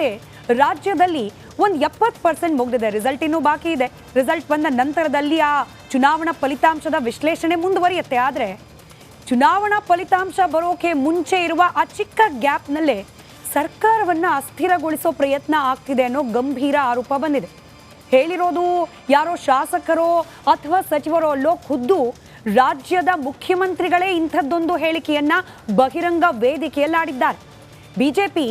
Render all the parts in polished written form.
ಗಲಾಟೆ ರಾಜ್ಯದಲ್ಲಿ ಒಂದು 70% ಮುಗಿದಿದೆ. ರಿಸಲ್ಟ್ ಇನ್ನೂ ಬಾಕಿ ಇದೆ. ರಿಸಲ್ಟ್ ಬಂದ ನಂತರದಲ್ಲಿ ಆ ಚುನಾವಣಾ ಫಲಿತಾಂಶದ ವಿಶ್ಲೇಷಣೆ ಮುಂದುವರಿಯುತ್ತೆ. ಆದರೆ ಚುನಾವಣಾ ಫಲಿತಾಂಶ ಬರೋಕೆ ಮುಂಚೆ ಇರುವ ಆ ಚಿಕ್ಕ ಗ್ಯಾಪ್ನಲ್ಲೇ ಸರ್ಕಾರವನ್ನು ಅಸ್ಥಿರಗೊಳಿಸೋ ಪ್ರಯತ್ನ ಆಗ್ತಿದೆ ಅನ್ನೋ ಗಂಭೀರ ಆರೋಪ ಬಂದಿದೆ. ಹೇಳಿರೋದು ಯಾರೋ ಶಾಸಕರೋ ಅಥವಾ ಸಚಿವರೋ ಅಲ್ಲೋ, ಖುದ್ದು ರಾಜ್ಯದ ಮುಖ್ಯಮಂತ್ರಿಗಳೇ ಇಂಥದ್ದೊಂದು ಹೇಳಿಕೆಯನ್ನ ಬಹಿರಂಗ ವೇದಿಕೆಯಲ್ಲಿ ಆಡಿದ್ದಾರೆ. ಬಿಜೆಪಿ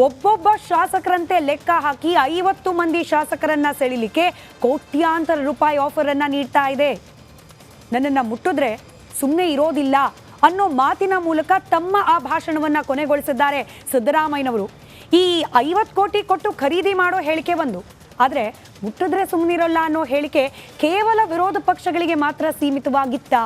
ಒಬ್ಬೊಬ್ಬ ಶಾಸಕರಂತೆ ಲೆಕ್ಕ ಹಾಕಿ 50 ಮಂದಿ ಶಾಸಕರನ್ನ ಸೆಳಿಲಿಕ್ಕೆ ಕೋಟ್ಯಾಂತರ ರೂಪಾಯಿ ಆಫರ್ ಅನ್ನ ನೀಡ್ತಾ ಇದೆ. ನನ್ನನ್ನು ಮುಟ್ಟಿದ್ರೆ ಸುಮ್ಮನೆ ಇರೋದಿಲ್ಲ ಅನ್ನೋ ಮಾತಿನ ಮೂಲಕ ತಮ್ಮ ಆ ಭಾಷಣವನ್ನ ಕೊನೆಗೊಳಿಸಿದ್ದಾರೆ ಸಿದ್ದರಾಮಯ್ಯನವರು. ಈ 50 ಕೋಟಿ ಕೊಟ್ಟು ಖರೀದಿ ಮಾಡೋ ಹೇಳಿಕೆ ಒಂದು, ಆದರೆ ಮುಟ್ಟಿದ್ರೆ ಸುಮ್ಮನಿರೋಲ್ಲ ಅನ್ನೋ ಹೇಳಿಕೆ ಕೇವಲ ವಿರೋಧ ಪಕ್ಷಗಳಿಗೆ ಮಾತ್ರ ಸೀಮಿತವಾಗಿತ್ತಾ?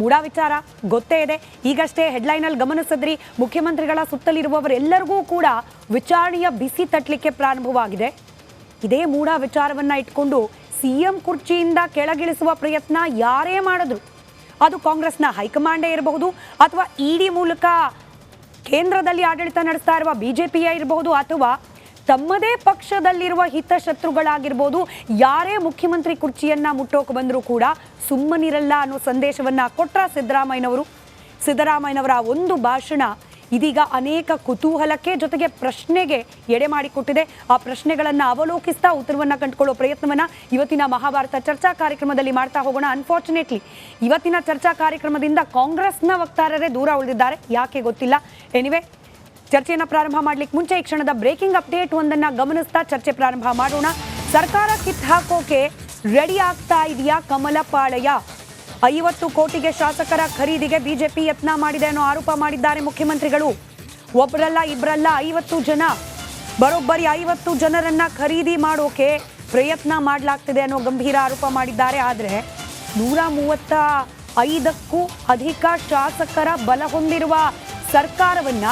ಮೂಡಾ ವಿಚಾರ ಗೊತ್ತೇ ಇದೆ. ಈಗಷ್ಟೇ ಹೆಡ್ಲೈನಲ್ಲಿ ಗಮನಿಸಿದ್ರಿ, ಮುಖ್ಯಮಂತ್ರಿಗಳ ಸುತ್ತಲಿರುವವರೆಲ್ಲರಿಗೂ ಕೂಡ ವಿಚಾರಣೆಯ ಬಿಸಿ ತಟ್ಟಲಿಕ್ಕೆ ಪ್ರಾರಂಭವಾಗಿದೆ. ಇದೇ ಮೂಡಾ ವಿಚಾರವನ್ನ ಇಟ್ಕೊಂಡು ಸಿಎಂ ಕುರ್ಚಿಯಿಂದ ಕೆಳಗಿಳಿಸುವ ಪ್ರಯತ್ನ ಯಾರೇ ಮಾಡಿದ್ರು, ಅದು ಕಾಂಗ್ರೆಸ್ನ ಹೈಕಮಾಂಡೇ ಇರಬಹುದು ಅಥವಾ ಇಡಿ ಮೂಲಕ ಕೇಂದ್ರದಲ್ಲಿ ಆಡಳಿತ ನಡೆಸ್ತಾ ಇರುವ ಬಿಜೆಪಿಯೇ ಇರಬಹುದು ಅಥವಾ ತಮ್ಮದೇ ಪಕ್ಷದಲ್ಲಿರುವ ಹಿತಶತ್ರುಗಳಾಗಿರ್ಬೋದು, ಯಾರೇ ಮುಖ್ಯಮಂತ್ರಿ ಕುರ್ಚಿಯನ್ನ ಮುಟ್ಟೋಕೆ ಬಂದರೂ ಕೂಡ ಸುಮ್ಮನಿರಲ್ಲ ಅನ್ನೋ ಸಂದೇಶವನ್ನ ಕೊಟ್ರ ಸಿದ್ದರಾಮಯ್ಯನವರ ಒಂದು ಭಾಷಣ ಇದೀಗ ಅನೇಕ ಕುತೂಹಲಕ್ಕೆ ಜೊತೆಗೆ ಪ್ರಶ್ನೆಗೆ ಎಡೆ ಮಾಡಿಕೊಟ್ಟಿದೆ. ಆ ಪ್ರಶ್ನೆಗಳನ್ನು ಅವಲೋಕಿಸ್ತಾ ಉತ್ತರವನ್ನು ಕಂಡುಕೊಳ್ಳೋ ಪ್ರಯತ್ನವನ್ನ ಇವತ್ತಿನ ಮಹಾಭಾರತ ಚರ್ಚಾ ಕಾರ್ಯಕ್ರಮದಲ್ಲಿ ಮಾಡ್ತಾ ಹೋಗೋಣ. ಅನ್ಫಾರ್ಚುನೇಟ್ಲಿ ಇವತ್ತಿನ ಚರ್ಚಾ ಕಾರ್ಯಕ್ರಮದಿಂದ ಕಾಂಗ್ರೆಸ್ನ ವಕ್ತಾರರೇ ದೂರ ಉಳಿದಿದ್ದಾರೆ. ಯಾಕೆ ಗೊತ್ತಿಲ್ಲ. ಎನಿವೆ, ಚರ್ಚೆಯನ್ನು ಪ್ರಾರಂಭ ಮಾಡ್ಲಿಕ್ಕೆ ಮುಂಚೆ ಈ ಕ್ಷಣದ ಬ್ರೇಕಿಂಗ್ ಅಪ್ಡೇಟ್ ಒಂದನ್ನ ಗಮನಿಸ್ತಾ ಚರ್ಚೆ ಪ್ರಾರಂಭ ಮಾಡೋಣ. ಸರ್ಕಾರ ಕಿತ್ತು ಹಾಕೋಕೆ ರೆಡಿ ಆಗ್ತಾ ಇದೆಯಾ ಕಮಲಪಾಳಯ? 50 ಕೋಟಿಗೆ ಶಾಸಕರ ಖರೀದಿಗೆ ಬಿಜೆಪಿ ಯತ್ನ ಮಾಡಿದೆ ಅನ್ನೋ ಆರೋಪ ಮಾಡಿದ್ದಾರೆ ಮುಖ್ಯಮಂತ್ರಿಗಳು. ಒಬ್ಬರಲ್ಲ ಇಬ್ಬರಲ್ಲ 50 ಜನ, ಬರೋಬ್ಬರಿ 50 ಜನರನ್ನ ಖರೀದಿ ಮಾಡೋಕೆ ಪ್ರಯತ್ನ ಮಾಡಲಾಗ್ತಿದೆ ಅನ್ನೋ ಗಂಭೀರ ಆರೋಪ ಮಾಡಿದ್ದಾರೆ. ಆದರೆ 135ಕ್ಕೂ ಅಧಿಕ ಶಾಸಕರ ಬಲ ಹೊಂದಿರುವ ಸರ್ಕಾರವನ್ನ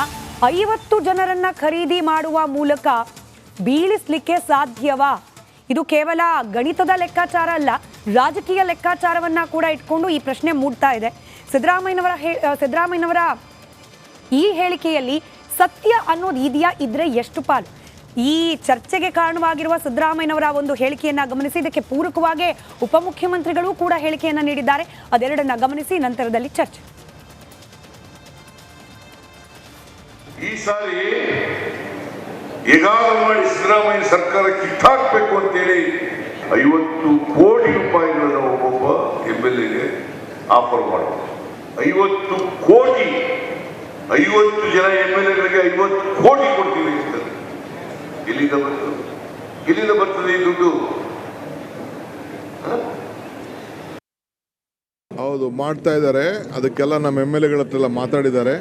50 ಜನರನ್ನ ಖರೀದಿ ಮಾಡುವ ಮೂಲಕ ಬೀಳಿಸ್ಲಿಕ್ಕೆ ಸಾಧ್ಯವಾ? ಇದು ಕೇವಲ ಗಣಿತದ ಲೆಕ್ಕಾಚಾರ ಅಲ್ಲ, ರಾಜಕೀಯ ಲೆಕ್ಕಾಚಾರವನ್ನ ಕೂಡ ಇಟ್ಕೊಂಡು ಈ ಪ್ರಶ್ನೆ ಮೂಡ್ತಾ ಇದೆ. ಸಿದ್ದರಾಮಯ್ಯನವರ ಈ ಹೇಳಿಕೆಯಲ್ಲಿ ಸತ್ಯ ಅನ್ನೋದು ಇದೆಯಾ? ಇದ್ರೆ ಎಷ್ಟು ಪಾಲು? ಈ ಚರ್ಚೆಗೆ ಕಾರಣವಾಗಿರುವ ಸಿದ್ದರಾಮಯ್ಯನವರ ಒಂದು ಹೇಳಿಕೆಯನ್ನ ಗಮನಿಸಿ, ಇದಕ್ಕೆ ಪೂರಕವಾಗಿ ಉಪಮುಖ್ಯಮಂತ್ರಿಗಳು ಕೂಡ ಹೇಳಿಕೆಯನ್ನ ನೀಡಿದ್ದಾರೆ. ಅದೆರಡನ್ನ ಗಮನಿಸಿ ನಂತರದಲ್ಲಿ ಚರ್ಚೆ. ಈ ಸಾರಿ ಹೇಗಾದರೂ ಮಾಡಿ ಸಿದ್ದರಾಮಯ್ಯ ಸರ್ಕಾರ ಕಿತ್ತಾಕಬೇಕು ಅಂತೇಳಿ 50 ಕೋಟಿ ರೂಪಾಯಿಗಳನ್ನು ಒಬ್ಬೊಬ್ಬ MLAಗೆ ಆಫರ್ ಮಾಡೋದು. 50 ಕೋಟಿ, 50 ಜನ MLAಗಳಿಗೆ 50 ಕೋಟಿ ಕೊಡ್ತೀವಿ ಅಂತ ಎಲ್ಲಿಂದ ಬರ್ತದೆ ಈ ದುಡ್ಡು? ಹೌದು, ಮಾಡ್ತಾ ಇದ್ದಾರೆ. ಅದಕ್ಕೆಲ್ಲ ನಮ್ಮ MLAಗಳ ಹತ್ರ ಮಾತಾಡಿದ್ದಾರೆ.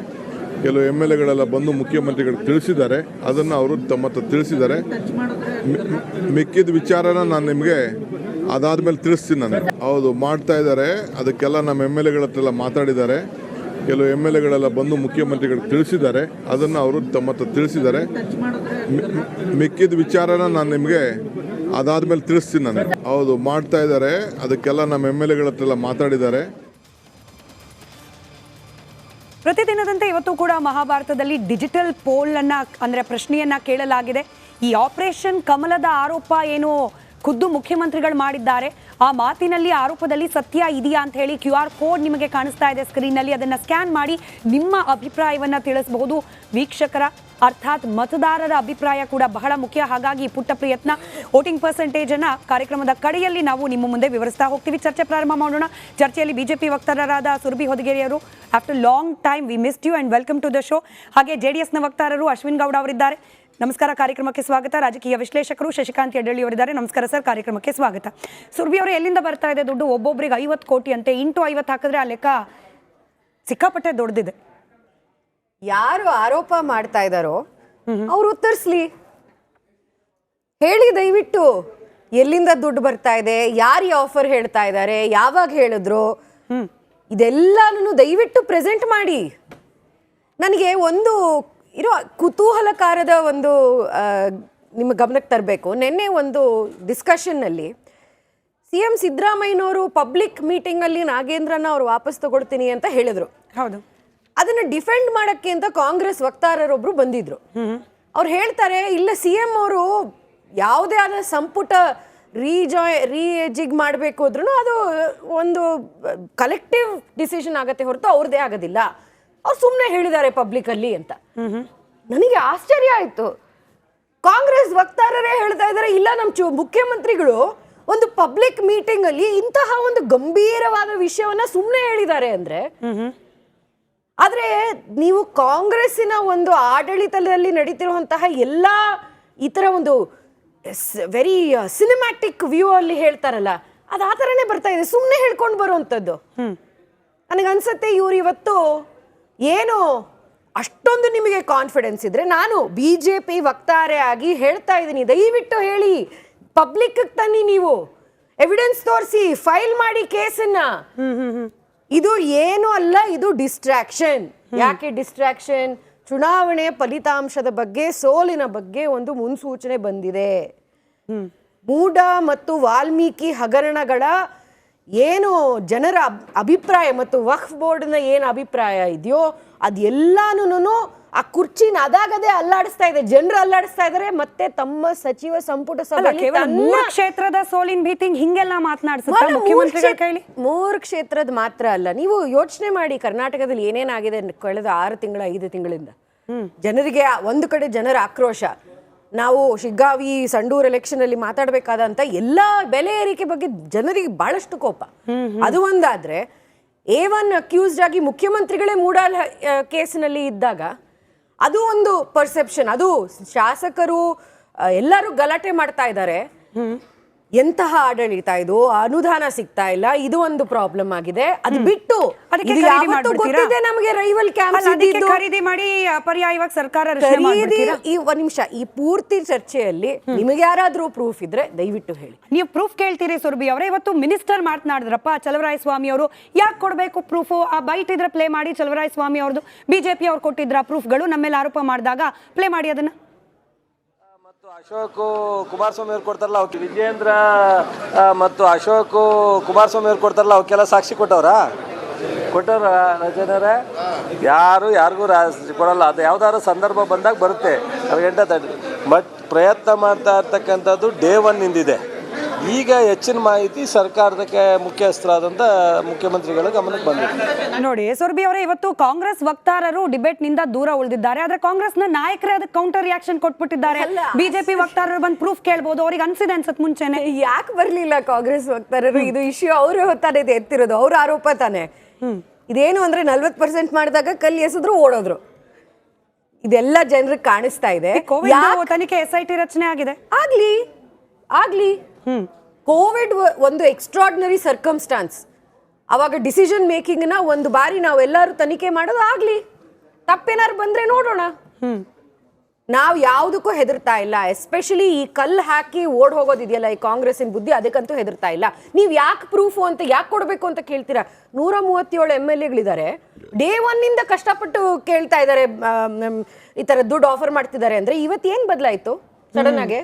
ಕೆಲವು MLAಗಳೆಲ್ಲ ಬಂದು ಮುಖ್ಯಮಂತ್ರಿಗಳಿಗೆ ತಿಳಿಸಿದ್ದಾರೆ. ಅದನ್ನು ಅವರು ತಮ್ಮ ಹತ್ರ ತಿಳಿಸಿದ್ದಾರೆ. ಮಿಕ್ಕಿದ ವಿಚಾರನ ನಾನು ನಿಮಗೆ ಅದಾದ್ಮೇಲೆ ತಿಳಿಸ್ತೀನಿ. ನಾನು ಹೌದು, ಮಾಡ್ತಾ ಇದ್ದಾರೆ. ಅದಕ್ಕೆಲ್ಲ ನಮ್ಮ MLAಗಳ ಹತ್ರ ಮಾತಾಡಿದ್ದಾರೆ. ಕೆಲವು MLAಗಳೆಲ್ಲ ಬಂದು ಮುಖ್ಯಮಂತ್ರಿಗಳಿಗೆ ತಿಳಿಸಿದ್ದಾರೆ. ಅದನ್ನು ಅವರು ತಮ್ಮ ಹತ್ರ ತಿಳಿಸಿದ್ದಾರೆ. ಮಿಕ್ಕಿದ ವಿಚಾರನ ನಾನು ನಿಮಗೆ ಅದಾದ್ಮೇಲೆ ತಿಳಿಸ್ತೀನಿ. ನಾನು ಹೌದು, ಮಾಡ್ತಾ ಇದ್ದಾರೆ. ಅದಕ್ಕೆಲ್ಲ ನಮ್ಮ MLAಗಳ ಹತ್ರ ಮಾತಾಡಿದ್ದಾರೆ. ಪ್ರತಿದಿನದಂತೆ ಇವತ್ತು ಕೂಡ ಮಹಾಭಾರತದಲ್ಲಿ ಡಿಜಿಟಲ್ ಪೋಲ್ ಅನ್ನ ಅಂದ್ರೆ ಪ್ರಶ್ನೆಯನ್ನ ಕೇಳಲಾಗಿದೆ. ಈ ಆಪರೇಷನ್ ಕಮಲದ ಆರೋಪ ಏನು ಖುದ್ದು ಮುಖ್ಯಮಂತ್ರಿಗಳು ಮಾಡಿದ್ದಾರೆ, ಆ ಮಾತಿನಲ್ಲಿ ಆರೋಪದಲ್ಲಿ ಸತ್ಯ ಇದೆಯಾ ಅಂತ ಹೇಳಿ QR ಕೋಡ್ ನಿಮಗೆ ಕಾಣಿಸ್ತಾ ಇದೆ ಸ್ಕ್ರೀನ್ನಲ್ಲಿ. ಅದನ್ನು ಸ್ಕ್ಯಾನ್ ಮಾಡಿ ನಿಮ್ಮ ಅಭಿಪ್ರಾಯವನ್ನ ತಿಳಿಸಬಹುದು. ವೀಕ್ಷಕರ ಅರ್ಥಾತ್ ಮತದಾರರ ಅಭಿಪ್ರಾಯ ಕೂಡ ಬಹಳ ಮುಖ್ಯ. ಹಾಗಾಗಿ ಪುಟ್ಟ ಪ್ರಯತ್ನ, ವೋಟಿಂಗ್ ಪರ್ಸೆಂಟೇಜ್ ಅನ್ನ ಕಾರ್ಯಕ್ರಮದ ಕಡೆಯಲ್ಲಿ ನಾವು ನಿಮ್ಮ ಮುಂದೆ ವಿವರಿಸ್ತಾ ಹೋಗ್ತೀವಿ. ಚರ್ಚೆ ಪ್ರಾರಂಭ ಮಾಡೋಣ. ಚರ್ಚೆಯಲ್ಲಿ ಬಿಜೆಪಿ ವಕ್ತಾರರಾದ ಸುರಭಿ ಹೊದಿಗೆರೆಯವರು, after long time we missed you and welcome to the show. ಹಾಗೆ JDSನ ವಕ್ತಾರರು ಅಶ್ವಿನ್ ಗೌಡ ಅವರಿದ್ದಾರೆ. ನಮಸ್ಕಾರ, ಕಾರ್ಯಕ್ರಮಕ್ಕೆ ಸ್ವಾಗತ. ರಾಜಕೀಯ ವಿಶ್ಲೇಷಕರು ಶಶಿಕಾಂತ್ ಯಡ್ಡಳ್ಳಿ ಅವರಿದ್ದಾರೆ. ನಮಸ್ಕಾರ ಸರ್, ಕಾರ್ಯಕ್ರಮಕ್ಕೆ ಸ್ವಾಗತ. ಸುರಭಿ ಅವರು, ಎಲ್ಲಿಂದ ಬರ್ತಾ ಇದೆ ದುಡ್ಡು? ಒಬ್ಬೊಬ್ಬರಿಗೆ 50 ಕೋಟಿ ಅಂತೆ, ಇಂಟು 50 ಹಾಕಿದ್ರೆ ಆ ಲೆಕ್ಕ ಸಿಕ್ಕಾಪಟ್ಟೆ ದೊಡ್ಡದಿದೆ. ಯಾರು ಆರೋಪ ಮಾಡ್ತಾ ಇದ್ದಾರೋ ಅವ್ರು ಉತ್ತರಿಸ್ಲಿ, ಹೇಳಿ ದಯವಿಟ್ಟು. ಎಲ್ಲಿಂದ ದುಡ್ಡು ಬರ್ತಾ ಇದೆ, ಯಾರು ಈ ಆಫರ್ ಹೇಳ್ತಾ ಇದ್ದಾರೆ, ಯಾವಾಗ ಹೇಳಿದ್ರು, ಇದೆಲ್ಲನೂ ದಯವಿಟ್ಟು ಪ್ರೆಸೆಂಟ್ ಮಾಡಿ. ನನಗೆ ಒಂದು ಇರೋ ಕುತೂಹಲಕಾರದ ಒಂದು ನಿಮ್ಮ ಗಮನಕ್ಕೆ ತರಬೇಕು. ನಿನ್ನೆ ಒಂದು ಡಿಸ್ಕಷನ್ನಲ್ಲಿ CM ಸಿದ್ದರಾಮಯ್ಯನವರು ಪಬ್ಲಿಕ್ ಮೀಟಿಂಗಲ್ಲಿ ನಾಗೇಂದ್ರನ ಅವ್ರು ವಾಪಸ್ ತಗೊಳ್ತೀನಿ ಅಂತ ಹೇಳಿದ್ರು. ಹೌದು, ಅದನ್ನ ಡಿಫೆಂಡ್ ಮಾಡಕ್ಕೆ ಅಂತ ಕಾಂಗ್ರೆಸ್ ವಕ್ತಾರರೊಬ್ರು ಬಂದಿದ್ರು. ಅವ್ರು ಹೇಳ್ತಾರೆ ಇಲ್ಲ CM ಅವರು ಯಾವುದೇ ಆದ ಸಂಪುಟ ಜಿಗ್ ಮಾಡಬೇಕು ಅಂದ್ರೂ ಅದು ಒಂದು ಕಲೆಕ್ಟಿವ್ ಡಿಸಿಷನ್ ಆಗತ್ತೆ ಹೊರತು ಅವ್ರದ್ದೇ ಆಗೋದಿಲ್ಲ, ಅವ್ರು ಸುಮ್ಮನೆ ಹೇಳಿದ್ದಾರೆ ಪಬ್ಲಿಕಲ್ಲಿ ಅಂತ. ನನಗೆ ಆಶ್ಚರ್ಯ ಆಯ್ತು. ಕಾಂಗ್ರೆಸ್ ವಕ್ತಾರರೇ ಹೇಳ್ತಾ ಇದ್ದಾರೆ ಇಲ್ಲ ನಮ್ಮ ಮುಖ್ಯಮಂತ್ರಿಗಳು ಒಂದು ಪಬ್ಲಿಕ್ ಮೀಟಿಂಗ್ ಅಲ್ಲಿ ಇಂತಹ ಒಂದು ಗಂಭೀರವಾದ ವಿಷಯವನ್ನ ಸುಮ್ಮನೆ ಹೇಳಿದ್ದಾರೆ ಅಂದ್ರೆ. ಆದ್ರೆ ನೀವು ಕಾಂಗ್ರೆಸ್ಸಿನ ಒಂದು ಆಡಳಿತದಲ್ಲಿ ನಡೀತಿರುವಂತಹ ಎಲ್ಲಾ ಈ ತರ ಒಂದು ವೆರಿ ಸಿನಿಮ್ಯಾಟಿಕ್ ವ್ಯೂ ಅಲ್ಲಿ ಹೇಳ್ತಾರಲ್ಲ, ಅದು ಆ ಥರನೇ ಬರ್ತಾ ಇದೆ, ಸುಮ್ಮನೆ ಹೇಳ್ಕೊಂಡು ಬರುವಂಥದ್ದು. ನನಗನ್ಸತ್ತೆ ಇವ್ರು ಇವತ್ತು ಏನು ಅಷ್ಟೊಂದು ನಿಮಗೆ ಕಾನ್ಫಿಡೆನ್ಸ್ ಇದ್ರೆ, ನಾನು BJP ವಕ್ತಾರೆ ಆಗಿ ಹೇಳ್ತಾ ಇದ್ದೀನಿ, ದಯವಿಟ್ಟು ಹೇಳಿ, ಪಬ್ಲಿಕ್ ತನ್ನಿ, ನೀವು ಎವಿಡೆನ್ಸ್ ತೋರಿಸಿ, ಫೈಲ್ ಮಾಡಿ ಕೇಸನ್ನ. ಇದು ಏನು ಅಲ್ಲ, ಇದು ಡಿಸ್ಟ್ರಾಕ್ಷನ್. ಯಾಕೆ ಡಿಸ್ಟ್ರಾಕ್ಷನ್? ಚುನಾವಣೆ ಫಲಿತಾಂಶದ ಬಗ್ಗೆ, ಸೋಲಿನ ಬಗ್ಗೆ ಒಂದು ಮುನ್ಸೂಚನೆ ಬಂದಿದೆ. ಮೂಡ ಮತ್ತು ವಾಲ್ಮೀಕಿ ಹಗರಣಗಳ ಏನು ಜನರ ಅಭಿಪ್ರಾಯ ಮತ್ತು ವಕ್ಫ್ ಬೋರ್ಡ್ನ ಏನು ಅಭಿಪ್ರಾಯ ಇದೆಯೋ ಅದೆಲ್ಲಾನು ಆ ಕುರ್ಚಿನ ಅದಾಗದೆ ಅಲ್ಲಾಡಿಸ್ತಾ ಇದೆ, ಜನರು ಅಲ್ಲಾಡಿಸ್ತಾ ಇದ್ದಾರೆ. ಮತ್ತೆ ತಮ್ಮ ಸಚಿವ ಸಂಪುಟ ಸಭೆಯಲ್ಲಿ ಕ್ಷೇತ್ರದ ಸೋಲಿನ ಭೀತಿ ಹಿಂಗೆಲ್ಲ ಮಾತನಾಡಿಸುತ್ತಾ ಮುಖ್ಯಮಂತ್ರಿಗಳ ಕೈಲಿ? 3 ಕ್ಷೇತ್ರದ ಮಾತ್ರ ಅಲ್ಲ, ನೀವು ಯೋಚನೆ ಮಾಡಿ ಕರ್ನಾಟಕದಲ್ಲಿ ಏನೇನಾಗಿದೆ ಕಳೆದ 6 ತಿಂಗಳ 5 ತಿಂಗಳಿಂದ. ಜನರಿಗೆ ಒಂದು ಕಡೆ ಜನರ ಆಕ್ರೋಶ, ನಾವು ಶಿಗ್ಗಾವಿ ಸಂಡೂರು ಎಲೆಕ್ಷನ್ ಅಲ್ಲಿ ಮಾತಾಡಬೇಕಾದಂತ ಎಲ್ಲಾ ಬೆಲೆ ಏರಿಕೆ ಬಗ್ಗೆ ಜನರಿಗೆ ಬಹಳಷ್ಟು ಕೋಪ. ಅದು ಒಂದಾದ್ರೆ, A1 ಅಕ್ಯೂಸ್ಡ್ ಆಗಿ ಮುಖ್ಯಮಂತ್ರಿಗಳೇ ಮೂಡಾಲ್ ಕೇಸಿನಲ್ಲಿ ಇದ್ದಾಗ ಅದು ಒಂದು ಪರ್ಸೆಪ್ಷನ್, ಅದು ಶಾಸಕರು ಎಲ್ಲರೂ ಗಲಾಟೆ ಮಾಡ್ತಾ ಇದ್ದಾರೆ. ಎಂತಹ ಆಡಳಿತ ಇದು, ಅನುದಾನ ಸಿಗ್ತಾ ಇಲ್ಲ, ಇದು ಒಂದು ಪ್ರಾಬ್ಲಮ್ ಆಗಿದೆ. ಅದು ಬಿಟ್ಟು ಗೊತ್ತಿದೆ ನಮಗೆ ರೈವಲ್ ಕ್ಯಾಂಪ್ ಖರೀದಿ ಮಾಡಿ ಪರ್ಯಾಯವಾಗಿ ಸರ್ಕಾರ ಒಂದ್ ನಿಮಿಷ, ಈ ಪೂರ್ತಿ ಚರ್ಚೆಯಲ್ಲಿ ನಿಮಗೆ ಯಾರಾದ್ರೂ ಪ್ರೂಫ್ ಇದ್ರೆ ದಯವಿಟ್ಟು ಹೇಳಿ. ನೀವು ಪ್ರೂಫ್ ಕೇಳ್ತೀರಿ ಸುರಭಿ ಅವರೇ? ಇವತ್ತು ಮಿನಿಸ್ಟರ್ ಮಾತನಾಡಿದ್ರಪ್ಪ ಚಲವರಾಯಸ್ವಾಮಿ ಅವರು, ಯಾಕೆ ಕೊಡಬೇಕು ಪ್ರೂಫ್? ಆ ಬೈಟ್ ಇದ್ರೆ ಪ್ಲೇ ಮಾಡಿ. ಚಲವರಾಯಸ್ವಾಮಿ ಅವ್ರದ್ದು BJP ಅವ್ರು ಕೊಟ್ಟಿದ್ರ ಪ್ರೂಫ್ಗಳು, ನಮ್ಮೇಲೆ ಆರೋಪ ಮಾಡಿದಾಗ ಪ್ಲೇ ಮಾಡಿ ಅದನ್ನ. ಅಶೋಕ್ ಕುಮಾರಸ್ವಾಮಿ ಅವ್ರು ಕೊಡ್ತಾರಲ್ಲ, ಅವಕ್ಕೆ ವಿಜಯೇಂದ್ರ ಮತ್ತು ಅಶೋಕ್ ಕುಮಾರಸ್ವಾಮಿ ಅವ್ರು ಕೊಡ್ತಾರಲ್ಲ, ಅವಕ್ಕೆಲ್ಲ ಸಾಕ್ಷಿ ಕೊಟ್ಟವ್ರ ರಚನರೇ? ಯಾರಿಗೂ ಕೊಡಲ್ಲ. ಅದು ಯಾವ್ದಾದ್ರು ಸಂದರ್ಭ ಬಂದಾಗ ಬರುತ್ತೆ. ಬಟ್ ಪ್ರಯತ್ನ ಮಾಡ್ತಾ ಇರ್ತಕ್ಕಂಥದ್ದು ಡೇ 1 ಇಂದಿದೆ. ಈಗ ಹೆಚ್ಚಿನ ಮಾಹಿತಿ ಸರ್ಕಾರದಕ್ಕೆ ಮುಖ್ಯಸ್ಥರಾದಂಥ ಮುಖ್ಯಮಂತ್ರಿಗಳ ಗಮನಕ್ಕೆ ಬಂದಿದೆ. ನೋಡಿ ಸುರಭಿ ಅವರೇ, ಇವತ್ತು ಕಾಂಗ್ರೆಸ್ ವಕ್ತಾರರು ಡಿಬೇಟ್ ನಿಂದ ದೂರ ಉಳಿದಿದ್ದಾರೆ. ಆದ್ರೆ ಕಾಂಗ್ರೆಸ್ನ ನಾಯಕರೇ ಅದಕ್ಕೆ ಕೌಂಟರ್ ರಿಯಾಕ್ಷನ್ ಕೊಟ್ಬಿಟ್ಟಿದ್ದಾರೆ. BJP ವಕ್ತಾರರು ಬಂದು ಪ್ರೂಫ್ ಕೇಳ್ಬೋದು, ಅವ್ರಿಗೆ ಅನ್ಸಿದೆ ಅನ್ಸತ್ ಮುಂಚೆನೆ. ಯಾಕೆ ಬರ್ಲಿಲ್ಲ ಕಾಂಗ್ರೆಸ್ ವಕ್ತಾರರು? ಇದು ಇಶ್ಯೂ ಅವರು ತಾನೇ ಎತ್ತಿರೋದು, ಅವ್ರ ಆರೋಪ ತಾನೆ. ಇದೇನು ಅಂದ್ರೆ 40% ಮಾಡಿದಾಗ ಕಲ್ಲಿ ಎಸೆದ್ರು ಓಡೋದ್ರು. ಇದೆಲ್ಲ ಜನರಿಗೆ ಕಾಣಿಸ್ತಾ ಇದೆ. ತನಿಖೆ SIT ರಚನೆ ಆಗಿದೆ. ಆಗ್ಲಿ ಕೋವಿಡ್ ಒಂದು ಎಕ್ಸ್ಟ್ರಾರ್ಡಿನರಿ ಸರ್ಕಮ್ಸ್ಟಾನ್ಸ್. ಅವಾಗ ಡಿಸಿಷನ್ ಮೇಕಿಂಗ್ ನ ಒಂದು ಬಾರಿ ನಾವೆಲ್ಲರೂ ತನಿಖೆ ಮಾಡೋದು ಆಗ್ಲಿ. ತಪ್ಪೇನಾರು ಬಂದ್ರೆ ನೋಡೋಣ. ನಾವು ಯಾವುದಕ್ಕೂ ಹೆದರ್ತಾ ಇಲ್ಲ. ಎಸ್ಪೆಷಲಿ ಈ ಕಲ್ಲು ಹಾಕಿ ಓಡ್ ಹೋಗೋದಿದೆಯಲ್ಲ, ಈ ಕಾಂಗ್ರೆಸ್ಸಿನ ಬುದ್ಧಿ, ಅದಕ್ಕಂತೂ ಹೆದರ್ತಾ ಇಲ್ಲ. ನೀವು ಯಾಕೆ ಪ್ರೂಫು ಅಂತ, ಯಾಕೆ ಕೊಡಬೇಕು ಅಂತ ಕೇಳ್ತೀರಾ? 137 MLAಗಳಿದ್ದಾರೆ. ಡೇ 1 ಇಂದ ಕಷ್ಟಪಟ್ಟು ಕೇಳ್ತಾ ಇದ್ದಾರೆ, ಈ ತರ ದುಡ್ಡು ಆಫರ್ ಮಾಡ್ತಿದ್ದಾರೆ ಅಂದ್ರೆ. ಇವತ್ತು ಏನ್ ಬದಲಾಯ್ತು? ಸಡನ್ ಆಗಿ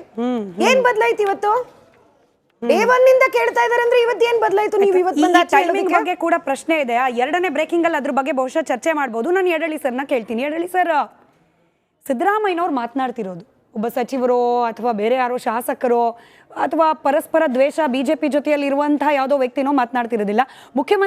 ಏನ್ ಬದಲಾಯ್ತು ಇವತ್ತು? ಡೇ 1 ಇಂದ ಕೇಳ್ತಾ ಇದ್ದಾರೆ ಅಂದ್ರೆ ಇವತ್ತು ಏನ್ ಬದಲಾಯ್ತು? ನೀವು ಇವತ್ತು ಬಂದ ಟೈಮಿಂಗ್ ಬಗ್ಗೆ ಕೂಡ ಪ್ರಶ್ನೆ ಇದೆ. ಎರಡನೇ ಬ್ರೇಕಿಂಗ್ ಅಲ್ಲಿ ಅದ್ರ ಬಗ್ಗೆ ಬಹುಶಃ ಚರ್ಚೆ ಮಾಡಬಹುದು. ನಾನು ಯಡಳಿ ಸರ್ನ ಕೇಳ್ತೀನಿ. ಯಡಳಿ ಸರ್, ಸಿದ್ದರಾಮಯ್ಯನವರು ಮಾತನಾಡ್ತಿರೋದು ಒಬ್ಬ ಸಚಿವರೋ ಅಥವಾ ಬೇರೆ ಯಾರೋ ಶಾಸಕರೋ ಅಥವಾ ಪರಸ್ಪರ ದ್ವೇಷ BJP ಜೊತೆಯಲ್ಲಿ ಇರುವಂತಹ ಯಾವುದೋ ವ್ಯಕ್ತಿನೋ ಮಾತನಾಡ್ತಿರೋದಿಲ್ಲ. ಮುಖ್ಯಮಂತ್ರಿ